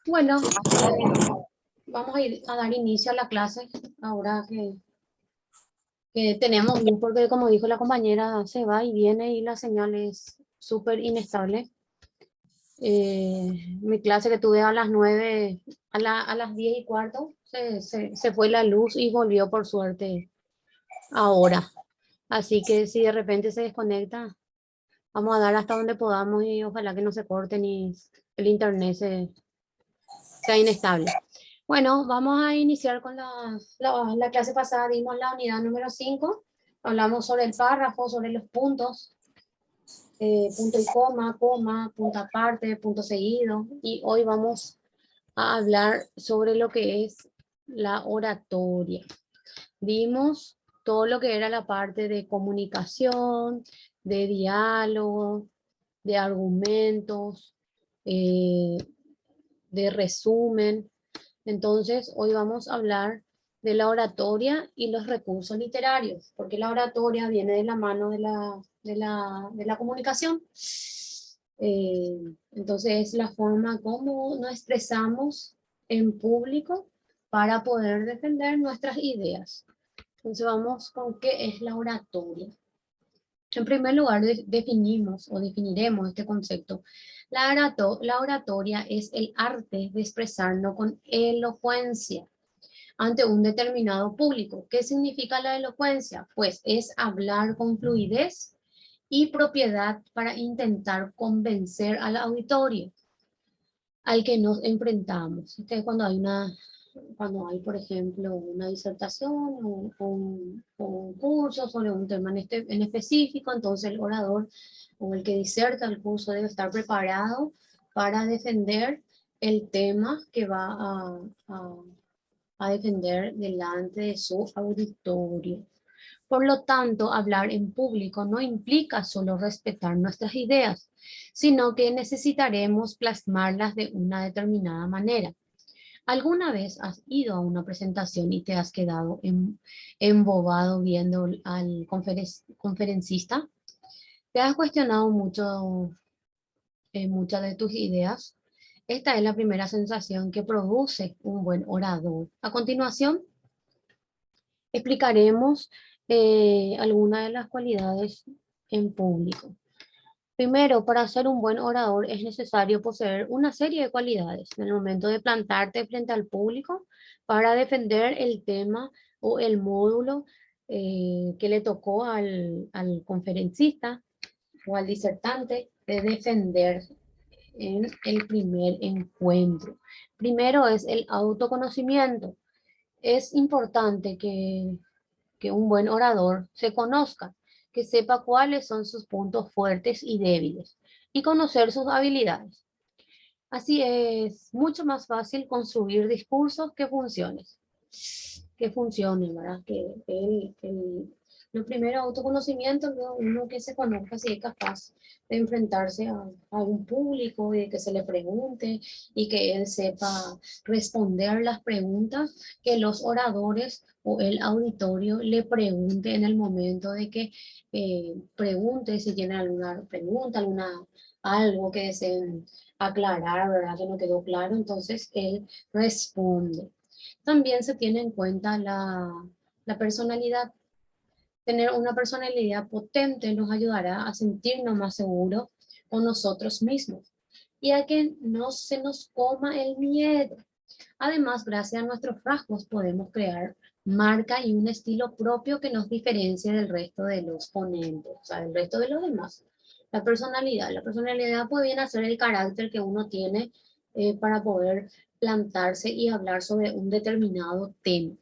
Bueno, vamos a ir a dar inicio a la clase ahora que tenemos luz, porque como dijo la compañera, se va y viene y la señal es súper inestable. Mi clase que tuve a las 9, a las 10 y cuarto, se fue la luz y volvió por suerte ahora. Así que si de repente se desconecta, vamos a dar hasta donde podamos y ojalá que no se corte ni el internet sea inestable. Bueno, vamos a iniciar con la clase pasada, dimos la unidad número 5, hablamos sobre el párrafo, sobre los puntos, punto y coma, punto aparte, punto seguido, y hoy vamos a hablar sobre lo que es la oratoria. Vimos todo lo que era la parte de comunicación, de diálogo, de argumentos, eh, de resumen. Entonces, hoy vamos a hablar de la oratoria y los recursos literarios, porque la oratoria viene de la mano de la comunicación. Entonces, es la forma como nos expresamos en público para poder defender nuestras ideas. Entonces, vamos con qué es la oratoria. En primer lugar, definimos o definiremos este concepto. La oratoria es el arte de expresarnos con elocuencia ante un determinado público. ¿Qué significa la elocuencia? Pues es hablar con fluidez y propiedad para intentar convencer al auditorio al que nos enfrentamos. Cuando hay, por ejemplo, una disertación o un curso sobre un tema en específico, entonces el orador o el que diserta el curso debe estar preparado para defender el tema que va a defender delante de su auditorio. Por lo tanto, hablar en público no implica solo respetar nuestras ideas, sino que necesitaremos plasmarlas de una determinada manera. ¿Alguna vez has ido a una presentación y te has quedado embobado viendo al conferencista? ¿Te has cuestionado mucho muchas de tus ideas? Esta es la primera sensación que produce un buen orador. A continuación, explicaremos algunas de las cualidades en público. Primero, para ser un buen orador es necesario poseer una serie de cualidades en el momento de plantarte frente al público para defender el tema o el módulo que le tocó al conferencista o al disertante de defender en el primer encuentro. Primero es el autoconocimiento. Es importante que un buen orador se conozca, que sepa cuáles son sus puntos fuertes y débiles y conocer sus habilidades. Así es mucho más fácil construir discursos que funcionen, ¿verdad? El primero, autoconocimiento, ¿no? Uno que se conozca si es capaz de enfrentarse a un público y de que se le pregunte y que él sepa responder las preguntas que los oradores o el auditorio le pregunte en el momento de que pregunte si tiene alguna pregunta, algo que deseen aclarar, ¿verdad? Que no quedó claro, entonces él responde. También se tiene en cuenta la personalidad. Tener una personalidad potente nos ayudará a sentirnos más seguros con nosotros mismos y a que no se nos coma el miedo. Además, gracias a nuestros rasgos podemos crear marca y un estilo propio que nos diferencie del resto de los ponentes, o sea, del resto de los demás. La personalidad puede bien ser el carácter que uno tiene para poder plantarse y hablar sobre un determinado tema.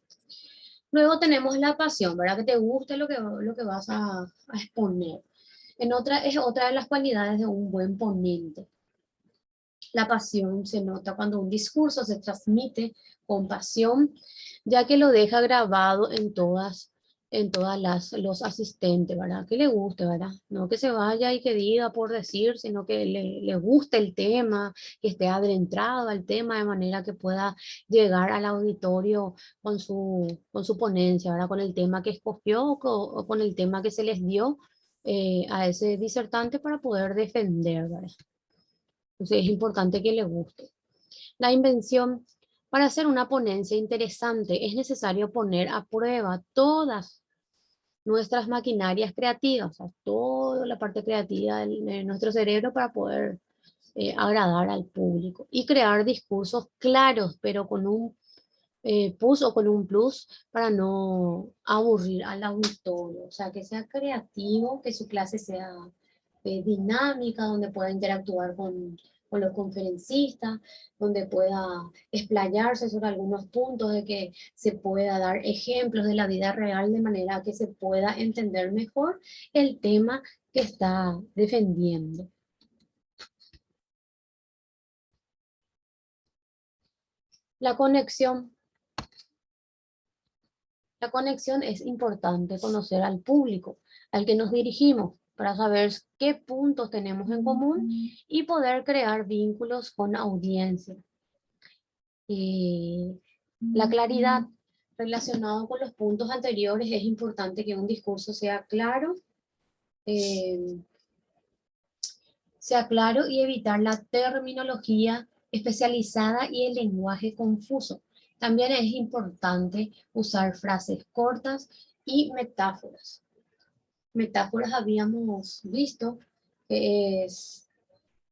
Luego tenemos la pasión, ¿verdad? Que te guste lo que vas a exponer. Es otra de las cualidades de un buen ponente. La pasión se nota cuando un discurso se transmite con pasión, ya que lo deja grabado en todas los asistentes, ¿verdad? Que le guste, ¿verdad? No que se vaya y que diga por decir, sino que le guste el tema, que esté adentrado al tema de manera que pueda llegar al auditorio con su ponencia, ¿verdad? Con el tema que escogió o con el tema que se les dio a ese disertante para poder defender, ¿verdad? Entonces es importante que le guste. La invención. Para hacer una ponencia interesante es necesario poner a prueba todas nuestras maquinarias creativas, o sea, toda la parte creativa de nuestro cerebro para poder agradar al público y crear discursos claros, pero con un push o con un plus para no aburrir al auditorio, o sea, que sea creativo, que su clase sea dinámica, donde pueda interactuar con los conferencistas, donde pueda explayarse sobre algunos puntos, de que se pueda dar ejemplos de la vida real de manera que se pueda entender mejor el tema que está defendiendo. La conexión. La conexión es importante conocer al público al que nos dirigimos para saber qué puntos tenemos en común y poder crear vínculos con audiencia. Y la claridad relacionado con los puntos anteriores, es importante que un discurso eh, sea claro y evitar la terminología especializada y el lenguaje confuso. También es importante usar frases cortas y metáforas. Metáforas habíamos visto que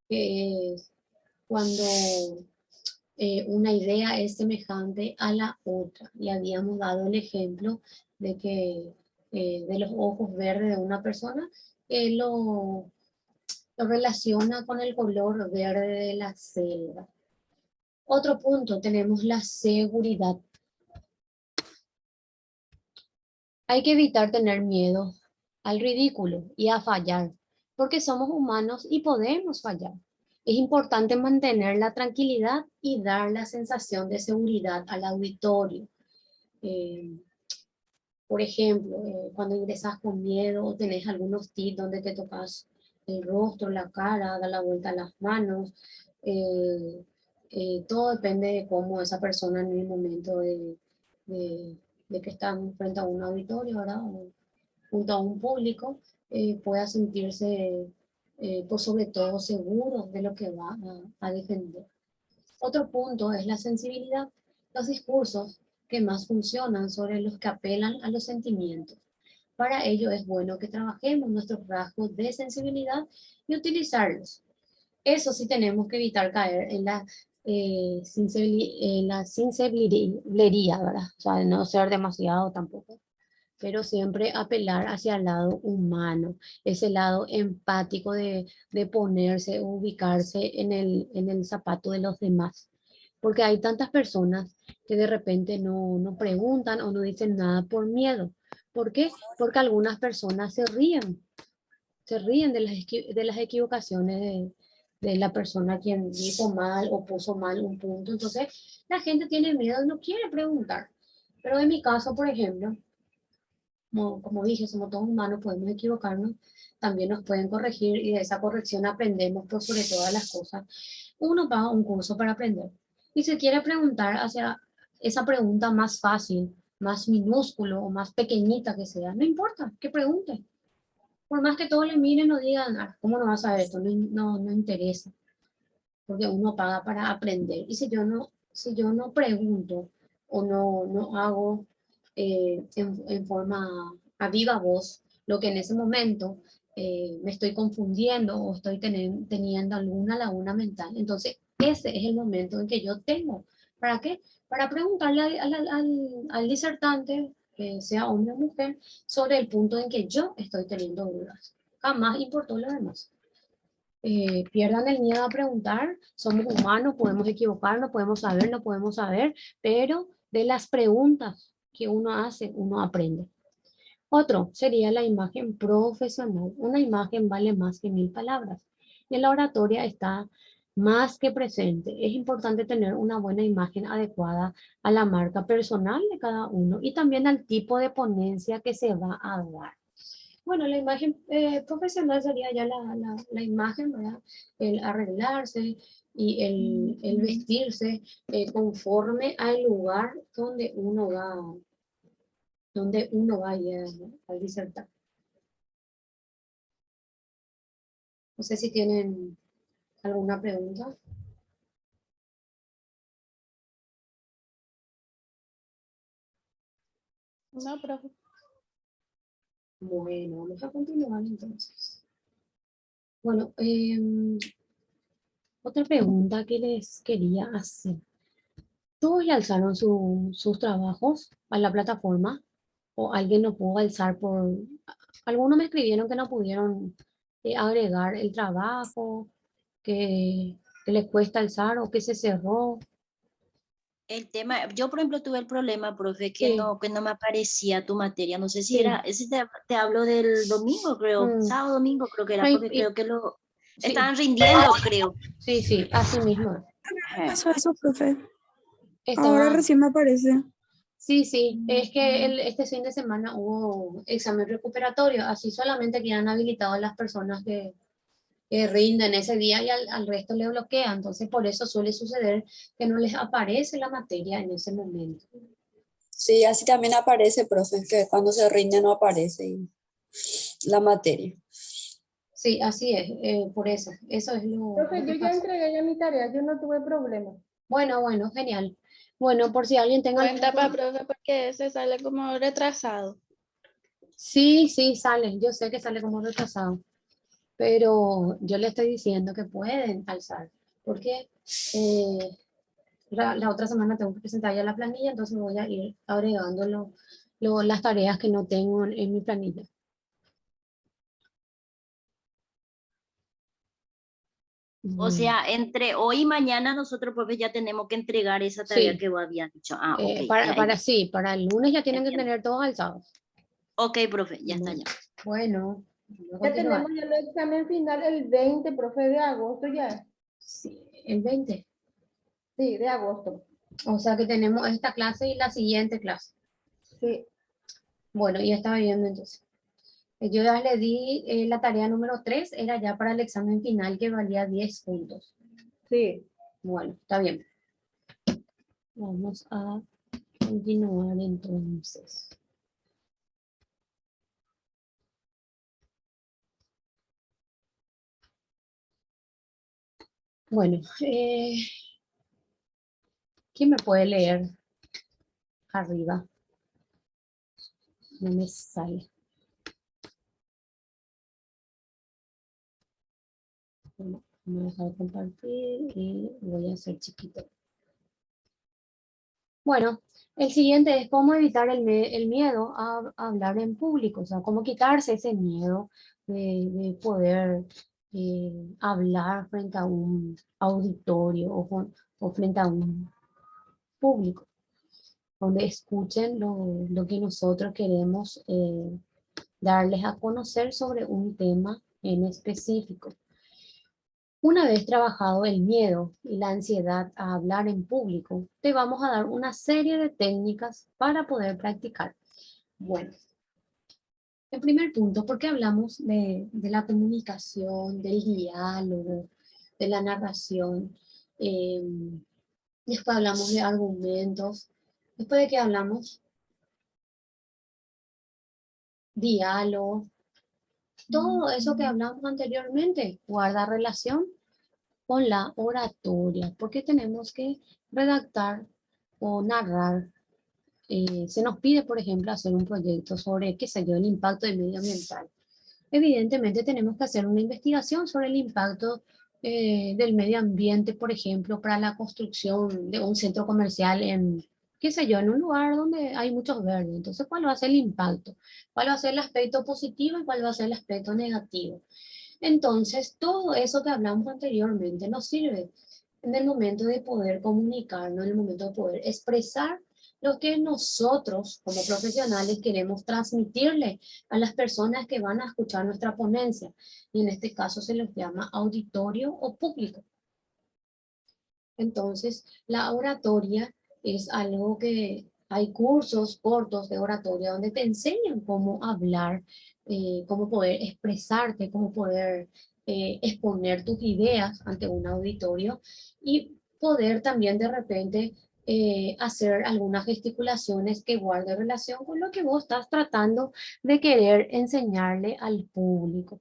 que es cuando una idea es semejante a la otra. Y habíamos dado el ejemplo de que de los ojos verdes de una persona, lo relaciona con el color verde de la selva. Otro punto, tenemos la seguridad. Hay que evitar tener miedo al ridículo y a fallar, porque somos humanos y podemos fallar. Es importante mantener la tranquilidad y dar la sensación de seguridad al auditorio. Eh, por ejemplo, cuando ingresas con miedo o tenés algunos tips donde te tocas el rostro, la cara, da la vuelta a las manos, eh, todo depende de cómo esa persona en el momento de, de que está frente a un auditorio, ¿verdad? O junto a un público, pueda sentirse, por sobre todo, seguro de lo que va a defender. Otro punto es la sensibilidad. Los discursos que más funcionan sobre los que apelan a los sentimientos. Para ello es bueno que trabajemos nuestros rasgos de sensibilidad y utilizarlos. Eso sí, tenemos que evitar caer en en la sensiblería, ¿verdad? O sea, no ser demasiado tampoco, pero siempre apelar hacia el lado humano, ese lado empático de ponerse, ubicarse en el zapato de los demás. Porque hay tantas personas que de repente no preguntan o no dicen nada por miedo. ¿Por qué? Porque algunas personas se ríen de de las equivocaciones de la persona quien dijo mal o puso mal un punto. Entonces, la gente tiene miedo y no quiere preguntar. Pero en mi caso, por ejemplo, como dije, somos todos humanos, podemos equivocarnos, también nos pueden corregir y de esa corrección aprendemos por sobre todas las cosas. Uno paga un curso para aprender y se quiere preguntar hacia esa pregunta más fácil, más minúsculo o más pequeñita que sea, no importa, que pregunte. Por más que todos le miren o digan, "Ah, ¿cómo no vas a ver esto? No interesa, porque uno paga para aprender. Y si yo no pregunto o no hago en forma a viva voz lo que en ese momento me estoy confundiendo o estoy teniendo alguna laguna mental, entonces ese es el momento en que yo tengo. ¿Para qué? Para preguntarle al disertante, que sea hombre o mujer, sobre el punto en que yo estoy teniendo dudas. Jamás importó lo demás. Pierdan el miedo a preguntar, somos humanos, podemos equivocarnos, podemos saber, no podemos saber, pero de las preguntas que uno hace, uno aprende. Otro sería la imagen profesional. Una imagen vale más que 1000 palabras. Y en la oratoria está más que presente. Es importante tener una buena imagen adecuada a la marca personal de cada uno y también al tipo de ponencia que se va a dar. Bueno, la imagen profesional sería ya la imagen, ¿verdad? El arreglarse y el vestirse conforme al lugar donde uno va a disertar. No sé si tienen alguna pregunta. No, profe. Bueno, vamos a continuar entonces. Bueno, otra pregunta que les quería hacer. ¿Todos ya alzaron sus trabajos a la plataforma? ¿O alguien no pudo alzar por... Algunos me escribieron que no pudieron agregar el trabajo, que les cuesta alzar o que se cerró? El tema, yo por ejemplo tuve el problema, profe, Sí, que no me aparecía tu materia. No sé si era, sí. ese te hablo del domingo, creo, Mm, sábado, domingo, creo que no, era, porque creo que lo sí, estaban rindiendo, creo. sí, sí, así mismo. ¿Qué pasó eso, profe? Ahora Estaba, recién me aparece. sí, sí, es que este fin de semana hubo examen recuperatorio, así solamente quedan habilitados las personas que rinden ese día y al resto le bloquea. Entonces, por eso suele suceder que no les aparece la materia en ese momento. Sí, así también aparece, profe, que cuando se rinde no aparece la materia. Sí, así es, por eso es lo Profe, que yo ya pasa. entregué ya mi tarea, yo no tuve problema. Bueno, bueno, genial. Bueno, por si alguien tenga Buen algún... tapa, profe, porque ese sale como retrasado. Sí, sí, sale, yo sé que sale como retrasado, pero yo le estoy diciendo que pueden alzar, porque la otra semana tengo que presentar ya la planilla, entonces voy a ir agregando las tareas que no tengo en mi planilla. O Bueno, sea, entre hoy y mañana nosotros, profe, ya tenemos que entregar esa tarea sí, que vos habías dicho. Ah, ok, sí, para el lunes ya tienen que entiendo. tener todos alzados. Ok, profe, ya está Bueno, ya. bueno, vamos a Ya continuar. tenemos ya el examen final el 20, profe, de agosto ya. Sí, el 20. Sí, de agosto. O sea que tenemos esta clase y la siguiente clase. Sí, Bueno, ya estaba viendo entonces. Yo ya le di la tarea número 3, era ya para el examen final que valía 10 puntos. sí. Bueno, está bien. Vamos a continuar entonces. Bueno, ¿quién me puede leer arriba? No me sale. Bueno, voy a dejar de compartir y voy a hacer chiquito. Bueno, el siguiente es cómo evitar el miedo a hablar en público, o sea, cómo quitarse ese miedo de poder hablar frente a un auditorio o frente a un público, donde escuchen lo que nosotros queremos darles a conocer sobre un tema en específico. Una vez trabajado el miedo y la ansiedad a hablar en público, te vamos a dar una serie de técnicas para poder practicar. Bueno, el primer punto, ¿por qué hablamos de la comunicación, del diálogo, de la narración? Eh, Después hablamos de argumentos. Después de que hablamos diálogo, todo eso que hablamos anteriormente guarda relación con la oratoria, porque tenemos que redactar o narrar. Se nos pide, por ejemplo, hacer un proyecto sobre, qué sé yo, el impacto del medio ambiental. Evidentemente tenemos que hacer una investigación sobre el impacto del medio ambiente, por ejemplo, para la construcción de un centro comercial en, qué sé yo, en un lugar donde hay muchos verdes. Entonces, ¿cuál va a ser el impacto? ¿Cuál va a ser el aspecto positivo y cuál va a ser el aspecto negativo? Entonces, todo eso que hablamos anteriormente nos sirve en el momento de poder comunicarnos, en el momento de poder expresar lo que nosotros como profesionales queremos transmitirle a las personas que van a escuchar nuestra ponencia. Y en este caso se les llama auditorio o público. Entonces, la oratoria es algo que hay cursos cortos de oratoria donde te enseñan cómo hablar, cómo poder expresarte, cómo poder exponer tus ideas ante un auditorio y poder también de repente hacer algunas gesticulaciones que guarden relación con lo que vos estás tratando de querer enseñarle al público.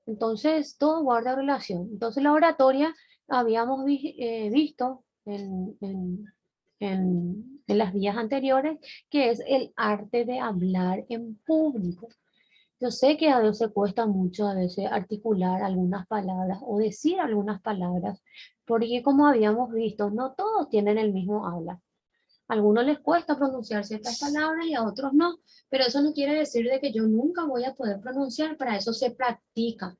Entonces, todo guarda relación. Entonces, la oratoria habíamos visto en las vías anteriores, que es el arte de hablar en público. Yo sé que a veces cuesta mucho a veces articular algunas palabras o decir algunas palabras, porque como habíamos visto, no todos tienen el mismo habla. A algunos les cuesta pronunciar ciertas palabras y a otros no, pero eso no quiere decir de que yo nunca voy a poder pronunciar, para eso se practica.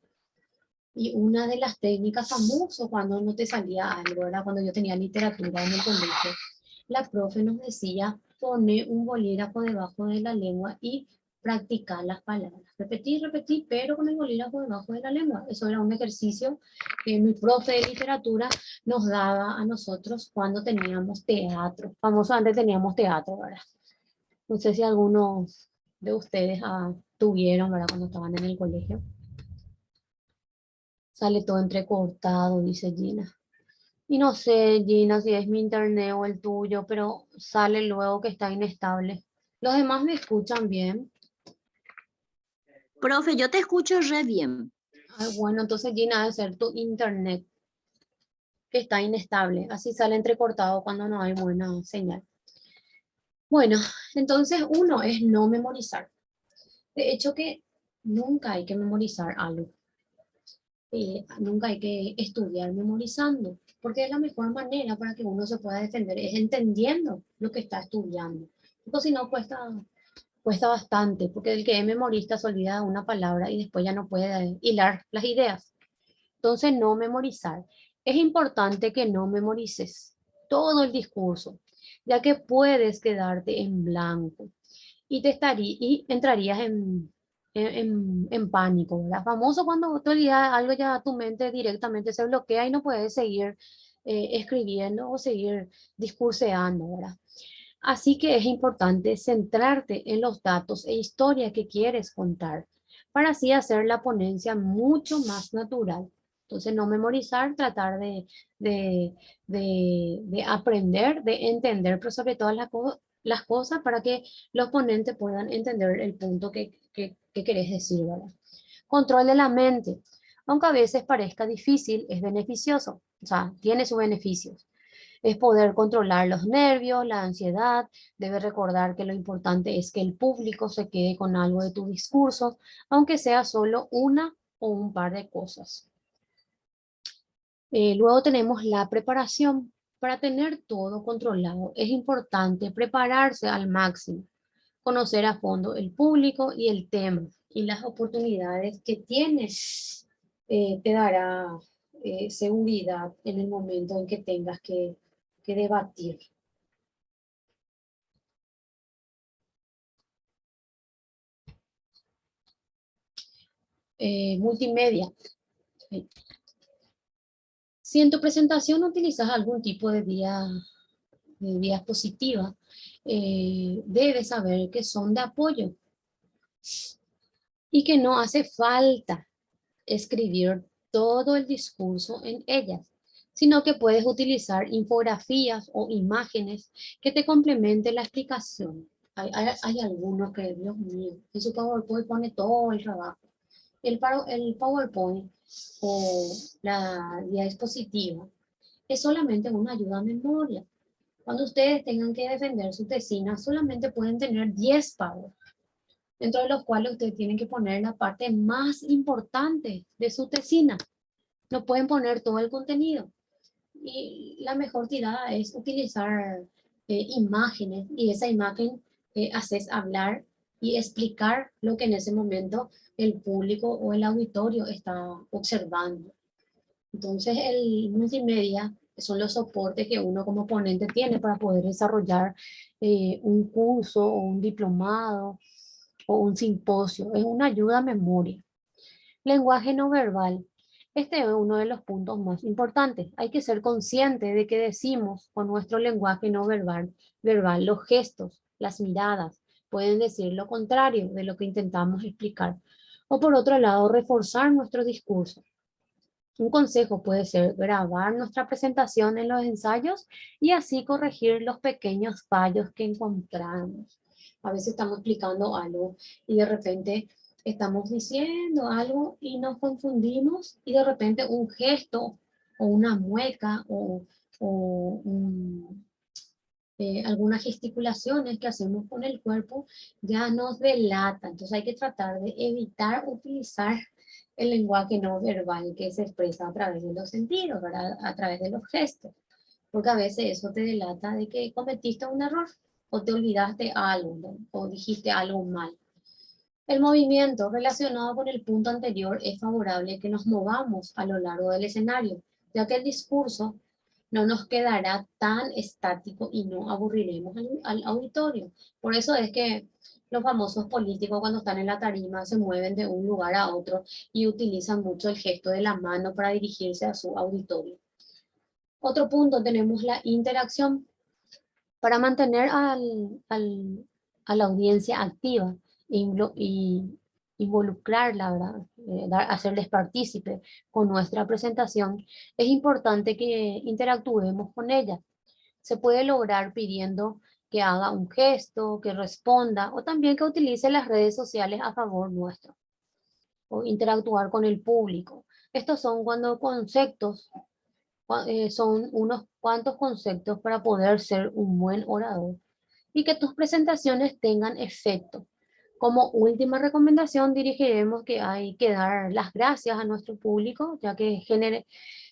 Y una de las técnicas famosas cuando no te salía algo, era cuando yo tenía literatura en el colegio, la profe nos decía, pone un bolígrafo debajo de la lengua y practicar las palabras. Repetir, repetir, pero con el bolígrafo debajo de la lengua. Eso era un ejercicio que mi profe de literatura nos daba a nosotros cuando teníamos teatro. Famoso antes teníamos teatro, ¿verdad? No sé si algunos de ustedes tuvieron, ¿verdad? Cuando estaban en el colegio. Sale todo entrecortado, dice Gina. Y no sé, Gina, si es mi internet o el tuyo, pero sale luego que está inestable. ¿Los demás me escuchan bien? Profe, yo te escucho re bien. Ay, bueno, entonces Gina, debe ser tu internet que está inestable. Así sale entrecortado cuando no hay buena señal. Bueno, entonces uno es no memorizar. De hecho que nunca hay que memorizar algo. Nunca hay que estudiar memorizando, porque es la mejor manera para que uno se pueda defender, es entendiendo lo que está estudiando. Porque si no cuesta bastante, porque el que es memorista se olvida una palabra y después ya no puede hilar las ideas. Entonces, no memorizar. Es importante que no memorices todo el discurso, ya que puedes quedarte en blanco y entrarías en pánico, ¿verdad? Famoso cuando tú olvidas algo, ya tu mente directamente se bloquea y no puedes seguir escribiendo o seguir discurseando, ¿verdad? Así que es importante centrarte en los datos e historias que quieres contar para así hacer la ponencia mucho más natural. Entonces, no memorizar, tratar de aprender, de entender, pero sobre todo las cosas para que los ponentes puedan entender el punto que querés decir, ¿verdad? Control de la mente. Aunque a veces parezca difícil, es beneficioso. O sea, tiene sus beneficios. Es poder controlar los nervios, la ansiedad. Debes recordar que lo importante es que el público se quede con algo de tu discurso, aunque sea solo una o un par de cosas. Luego tenemos la preparación. Para tener todo controlado, es importante prepararse al máximo, conocer a fondo el público y el tema y las oportunidades que tienes. Te dará seguridad en el momento en que tengas que debatir. Multimedia. Si en tu presentación utilizas algún tipo de diapositiva, debes saber que son de apoyo y que no hace falta escribir todo el discurso en ellas, sino que puedes utilizar infografías o imágenes que te complementen la explicación. Hay algunos que, Dios mío, en su PowerPoint pone todo el trabajo. El PowerPoint o la diapositiva es solamente una ayuda a memoria. Cuando ustedes tengan que defender su tesina, solamente pueden tener 10 párrafos, dentro de los cuales ustedes tienen que poner la parte más importante de su tesina. No pueden poner todo el contenido. Y la mejor tirada es utilizar imágenes, y esa imagen haces hablar y explicar lo que en ese momento el público o el auditorio está observando. Entonces, el multimedia son los soportes que uno como ponente tiene para poder desarrollar un curso o un diplomado o un simposio. Es una ayuda a memoria. Lenguaje no verbal. Este es uno de los puntos más importantes. Hay que ser consciente de que decimos con nuestro lenguaje no verbal, los gestos, las miradas, pueden decir lo contrario de lo que intentamos explicar. O por otro lado, reforzar nuestro discurso. Un consejo puede ser grabar nuestra presentación en los ensayos y así corregir los pequeños fallos que encontramos. A veces estamos explicando algo y de repente estamos diciendo algo y nos confundimos y de repente un gesto o una mueca o algunas gesticulaciones que hacemos con el cuerpo ya nos delata. Entonces hay que tratar de evitar utilizar el lenguaje no verbal que se expresa a través de los sentidos, ¿verdad? A través de los gestos, porque a veces eso te delata de que cometiste un error o te olvidaste algo, ¿no? O dijiste algo mal. El movimiento relacionado con el punto anterior es favorable que nos movamos a lo largo del escenario, ya que el discurso no nos quedará tan estático y no aburriremos al auditorio. Por eso es que los famosos políticos cuando están en la tarima se mueven de un lugar a otro y utilizan mucho el gesto de la mano para dirigirse a su auditorio. Otro punto, tenemos la interacción. Para mantener a la audiencia activa y involucrarla, ¿verdad? Hacerles partícipe con nuestra presentación, es importante que interactuemos con ella. Se puede lograr pidiendo que haga un gesto, que responda o también que utilice las redes sociales a favor nuestro o interactuar con el público. Estos son cuando conceptos son unos cuantos conceptos para poder ser un buen orador y que tus presentaciones tengan efecto. Como última recomendación, dirigiremos que hay que dar las gracias a nuestro público, ya que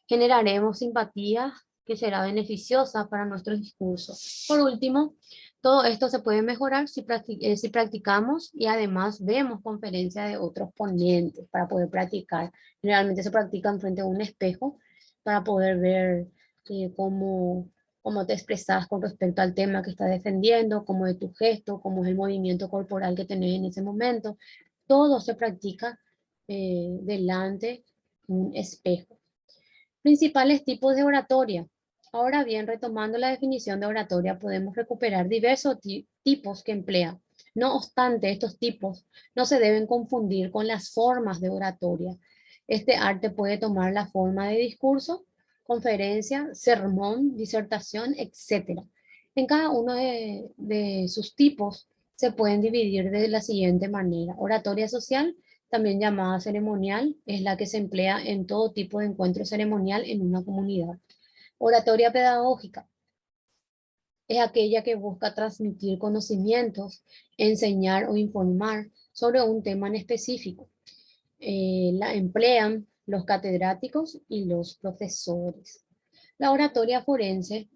generaremos simpatía que será beneficiosa para nuestros discursos. Por último, todo esto se puede mejorar si practicamos y además vemos conferencias de otros ponentes para poder practicar. Generalmente se practican frente a un espejo para poder ver cómo te expresas con respecto al tema que estás defendiendo, cómo es tu gesto, cómo es el movimiento corporal que tenés en ese momento. Todo se practica delante de un espejo. Principales tipos de oratoria. Ahora bien, retomando la definición de oratoria, podemos recuperar diversos tipos que emplea. No obstante, estos tipos no se deben confundir con las formas de oratoria. Este arte puede tomar la forma de discurso, conferencia, sermón, disertación, etc. En cada uno de sus tipos se pueden dividir de la siguiente manera. Oratoria social, también llamada ceremonial, es la que se emplea en todo tipo de encuentro ceremonial en una comunidad. Oratoria pedagógica es aquella que busca transmitir conocimientos, enseñar o informar sobre un tema en específico. La emplean los catedráticos y los profesores. La oratoria forense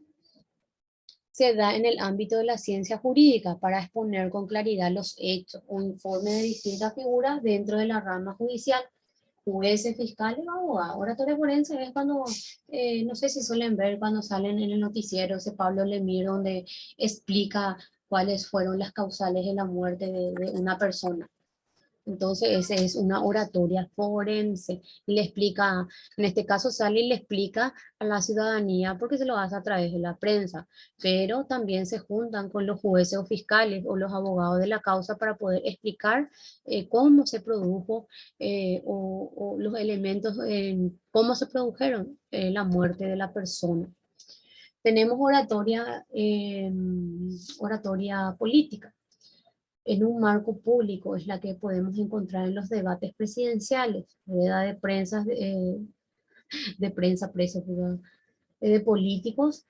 se da en el ámbito de la ciencia jurídica para exponer con claridad los hechos o informes de distintas figuras dentro de la rama judicial, jueces, fiscales o abogados. Oratoria forense es cuando, no sé si suelen ver cuando salen en el noticiero ese Pablo Lemir donde explica cuáles fueron las causales de la muerte de una persona. Entonces, esa es una oratoria forense. Le explica, en este caso sale y le explica a la ciudadanía porque se lo hace a través de la prensa, pero también se juntan con los jueces o fiscales o los abogados de la causa para poder explicar cómo se produjo o los elementos, cómo se produjeron la muerte de la persona. Tenemos oratoria política en un marco público, es la que podemos encontrar en los debates presidenciales, rueda de prensa, de prensa, presos, de políticos.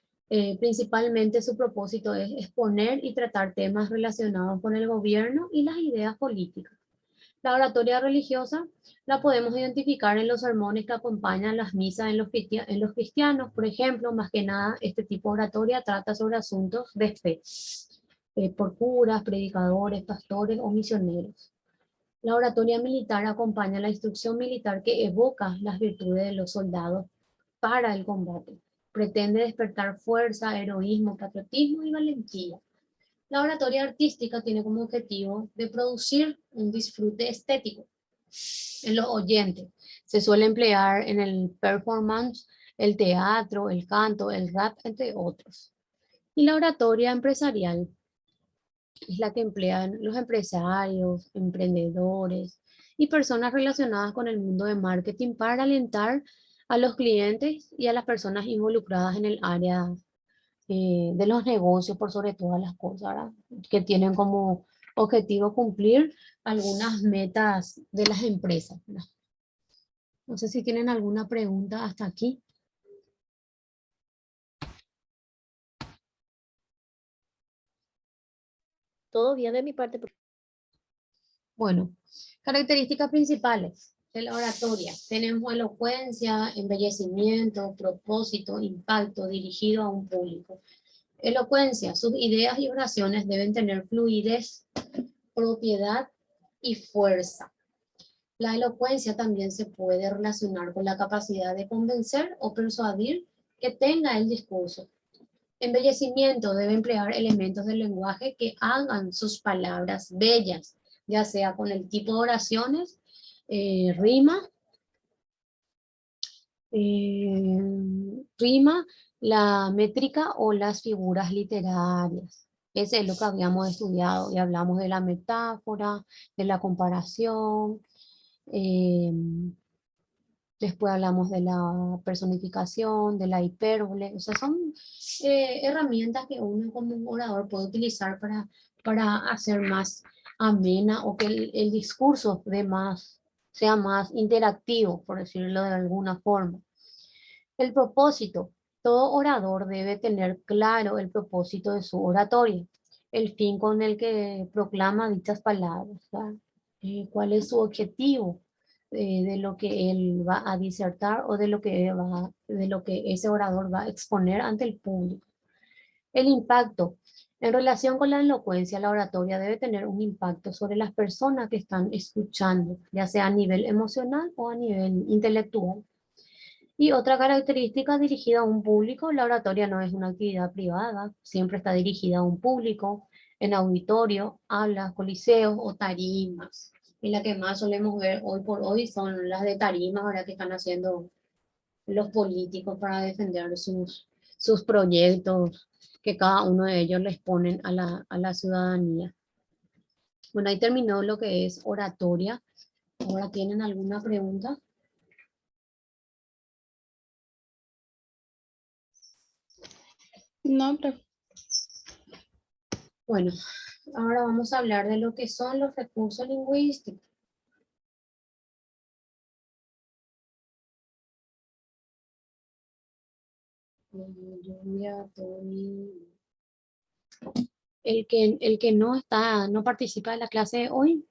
Principalmente su propósito es exponer y tratar temas relacionados con el gobierno y las ideas políticas. La oratoria religiosa la podemos identificar en los sermones que acompañan las misas en los cristianos, por ejemplo. Más que nada, este tipo de oratoria trata sobre asuntos de fe. Por curas, predicadores, pastores o misioneros. La oratoria militar acompaña la instrucción militar que evoca las virtudes de los soldados para el combate. Pretende despertar fuerza, heroísmo, patriotismo y valentía. La oratoria artística tiene como objetivo de producir un disfrute estético en los oyentes. Se suele emplear en el performance, el teatro, el canto, el rap, entre otros. Y la oratoria empresarial es la que emplean los empresarios, emprendedores y personas relacionadas con el mundo de marketing para alentar a los clientes y a las personas involucradas en el área de los negocios por sobre todas las cosas, ¿verdad? Que tienen como objetivo cumplir algunas metas de las empresas, ¿verdad? No sé si tienen alguna pregunta hasta aquí. todo bien de mi parte. Bueno, características principales de la oratoria. Tenemos elocuencia, embellecimiento, propósito, impacto dirigido a un público. Elocuencia, sus ideas y oraciones deben tener fluidez, propiedad y fuerza. La elocuencia también se puede relacionar con la capacidad de convencer o persuadir que tenga el discurso. Embellecimiento debe emplear elementos del lenguaje que hagan sus palabras bellas, ya sea con el tipo de oraciones, rima, la métrica o las figuras literarias. Ese es lo que habíamos estudiado y hablamos de la metáfora, de la comparación, después hablamos de la personificación, de la hipérbole. O sea, son herramientas que uno como orador puede utilizar para hacer más amena o que el discurso sea más interactivo, por decirlo de alguna forma. El propósito. Todo orador debe tener claro el propósito de su oratoria, el fin con el que proclama dichas palabras, cuál es su objetivo de lo que él va a disertar o de lo que ese orador va a exponer ante el público. El impacto. En relación con la elocuencia, la oratoria debe tener un impacto sobre las personas que están escuchando, ya sea a nivel emocional o a nivel intelectual. Y otra característica dirigida a un público, la oratoria no es una actividad privada, siempre está dirigida a un público, en auditorio, aulas, coliseos o tarimas. Y la que más solemos ver hoy por hoy son las de tarimas, ahora que están haciendo los políticos para defender sus proyectos que cada uno de ellos les ponen a la ciudadanía. Bueno, ahí terminó lo que es oratoria. ¿Ahora tienen alguna pregunta? No, profe. Bueno, ahora vamos a hablar de lo que son los recursos lingüísticos. El que no participa de la clase de hoy,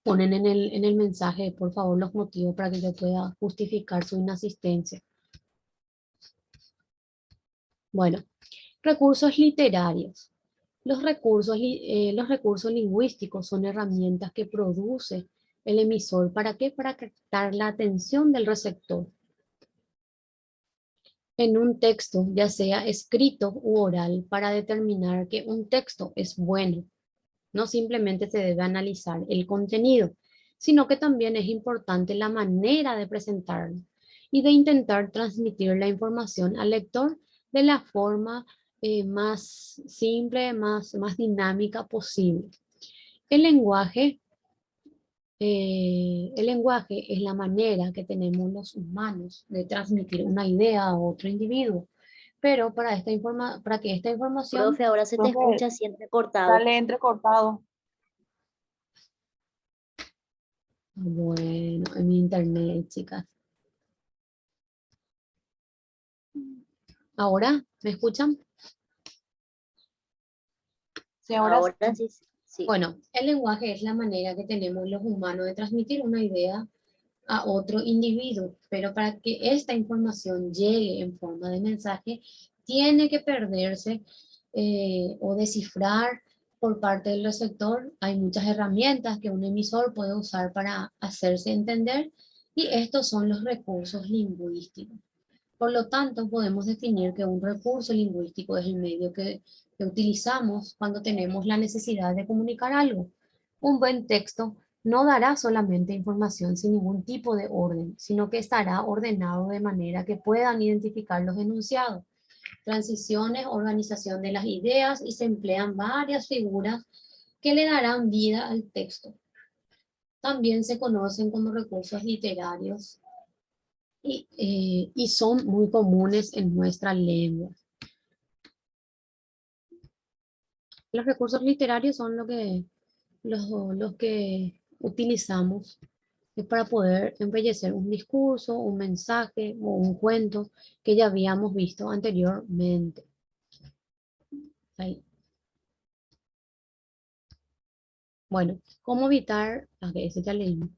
ponen en el mensaje, por favor, los motivos para que yo pueda justificar su inasistencia. Bueno, recursos literarios. Los recursos lingüísticos son herramientas que produce el emisor. ¿Para qué? Para captar la atención del receptor en un texto, ya sea escrito u oral, para determinar que un texto es bueno. No simplemente se debe analizar el contenido, sino que también es importante la manera de presentarlo y de intentar transmitir la información al lector de la forma más simple, más dinámica posible. El lenguaje es la manera que tenemos los humanos de transmitir una idea a otro individuo, pero para que esta información... Profe, ahora se te Profe, escucha siempre cortado. Sale entrecortado. Bueno, en mi internet, chicas. ¿Ahora me escuchan? Sí, ahora sí. Ahora sí, sí. Bueno, el lenguaje es la manera que tenemos los humanos de transmitir una idea a otro individuo, pero para que esta información llegue en forma de mensaje, tiene que perderse o descifrar por parte del receptor. Hay muchas herramientas que un emisor puede usar para hacerse entender y estos son los recursos lingüísticos. Por lo tanto, podemos definir que un recurso lingüístico es el medio que utilizamos cuando tenemos la necesidad de comunicar algo. Un buen texto no dará solamente información sin ningún tipo de orden, sino que estará ordenado de manera que puedan identificar los enunciados, transiciones, organización de las ideas y se emplean varias figuras que le darán vida al texto. También se conocen como recursos literarios y son muy comunes en nuestra lengua. Los recursos literarios son los que utilizamos para poder embellecer un discurso, un mensaje o un cuento que ya habíamos visto anteriormente. Ahí. Bueno, ¿cómo evitar? Ok, ese ya leímos.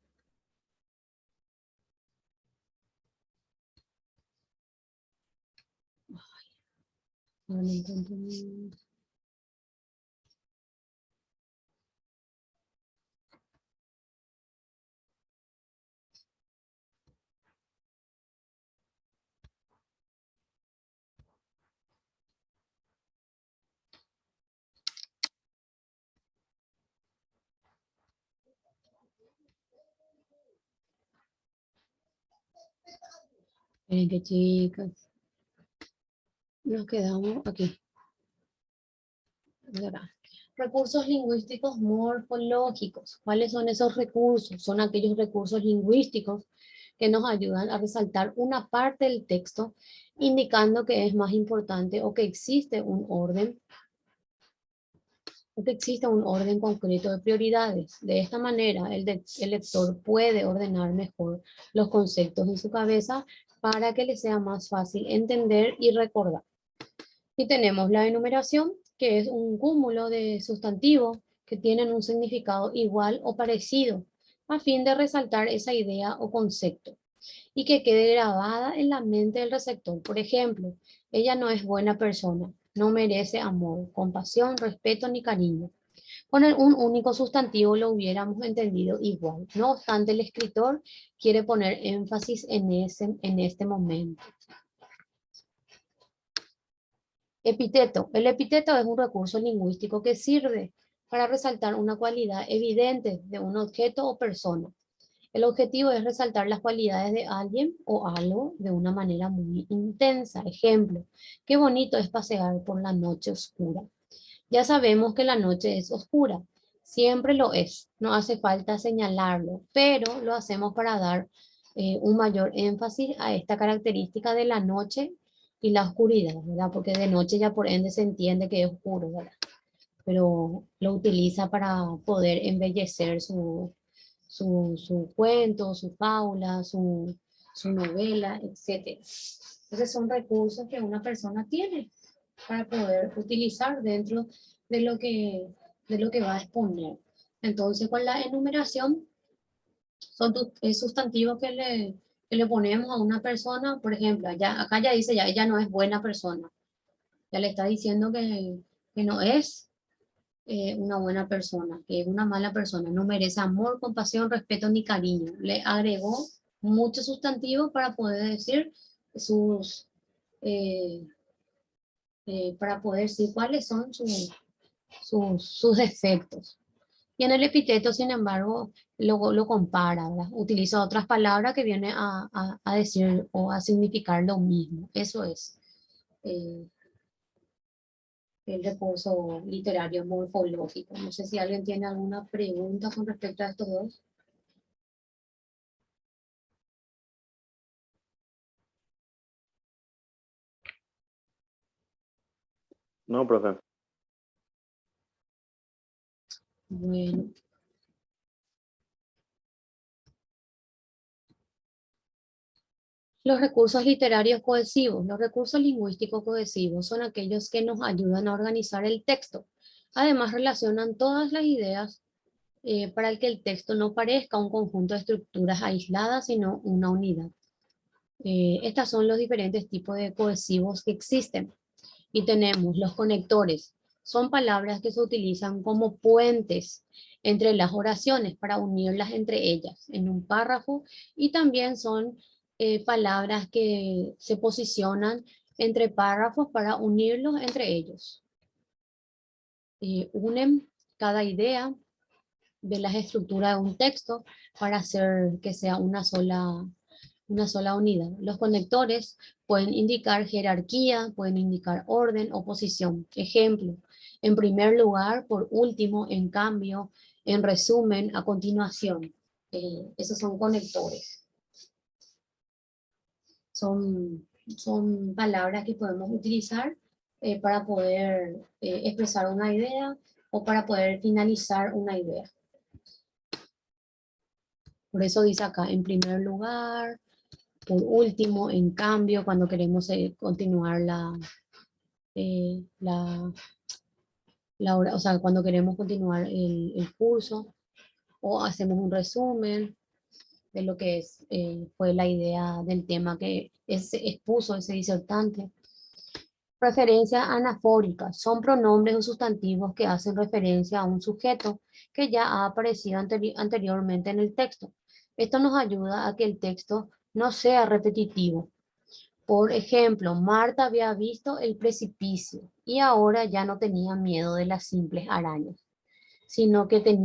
Ahora no encuentro mi- Miren qué chicas. Nos quedamos aquí. Ahora, recursos lingüísticos morfológicos. ¿Cuáles son esos recursos? Son aquellos recursos lingüísticos que nos ayudan a resaltar una parte del texto, indicando que es más importante o que existe un orden concreto de prioridades. De esta manera, el lector puede ordenar mejor los conceptos en su cabeza para que le sea más fácil entender y recordar. Y tenemos la enumeración, que es un cúmulo de sustantivos que tienen un significado igual o parecido, a fin de resaltar esa idea o concepto y que quede grabada en la mente del receptor. Por ejemplo, ella no es buena persona, no merece amor, compasión, respeto ni cariño. Con un único sustantivo lo hubiéramos entendido igual. No obstante, el escritor quiere poner énfasis en este momento. Epíteto. El epíteto es un recurso lingüístico que sirve para resaltar una cualidad evidente de un objeto o persona. El objetivo es resaltar las cualidades de alguien o algo de una manera muy intensa. Ejemplo, qué bonito es pasear por la noche oscura. Ya sabemos que la noche es oscura, siempre lo es, no hace falta señalarlo, pero lo hacemos para dar un mayor énfasis a esta característica de la noche y la oscuridad, ¿verdad? Porque de noche ya por ende se entiende que es oscuro, ¿verdad? Pero lo utiliza para poder embellecer su cuento, su fábula, su novela, etc. Entonces son recursos que una persona tiene para poder utilizar dentro de lo que va a exponer. Entonces, con la enumeración, son sustantivos que le ponemos a una persona, por ejemplo, acá ya dice, ya ella no es buena persona, ya le está diciendo que no es una buena persona, que es una mala persona, no merece amor, compasión, respeto ni cariño. Le agregó muchos sustantivos para poder decir sus... eh, para poder decir cuáles son sus defectos. Y en el epíteto, sin embargo, lo compara, ¿verdad? Utiliza otras palabras que vienen a decir o a significar lo mismo. Eso es eh, el recurso literario morfológico. No sé si alguien tiene alguna pregunta con respecto a estos dos. No, profe. Bueno. Los recursos literarios cohesivos. Los recursos lingüísticos cohesivos son aquellos que nos ayudan a organizar el texto. Además, relacionan todas las ideas para que el texto no parezca un conjunto de estructuras aisladas, sino una unidad. Estos son los diferentes tipos de cohesivos que existen. Y tenemos los conectores. Son palabras que se utilizan como puentes entre las oraciones para unirlas entre ellas en un párrafo, y también son palabras que se posicionan entre párrafos para unirlos entre ellos. Unen cada idea de las estructuras de un texto para hacer que sea una sola unidad. Los conectores pueden indicar jerarquía, pueden indicar orden o posición. Ejemplo, en primer lugar, por último, en cambio, en resumen, a continuación. Esos son conectores. Son palabras que podemos utilizar para poder expresar una idea o para poder finalizar una idea. Por eso dice acá, en primer lugar, por último, en cambio, cuando queremos continuar la hora, o sea, cuando queremos continuar el curso o hacemos un resumen de lo que fue la idea del tema que expuso ese disertante. Referencias anafóricas son pronombres o sustantivos que hacen referencia a un sujeto que ya ha aparecido anteriormente en el texto. Esto nos ayuda a que el texto no sea repetitivo. Por ejemplo, Marta había visto el precipicio y ahora ya no tenía miedo de las simples arañas, sino que tenía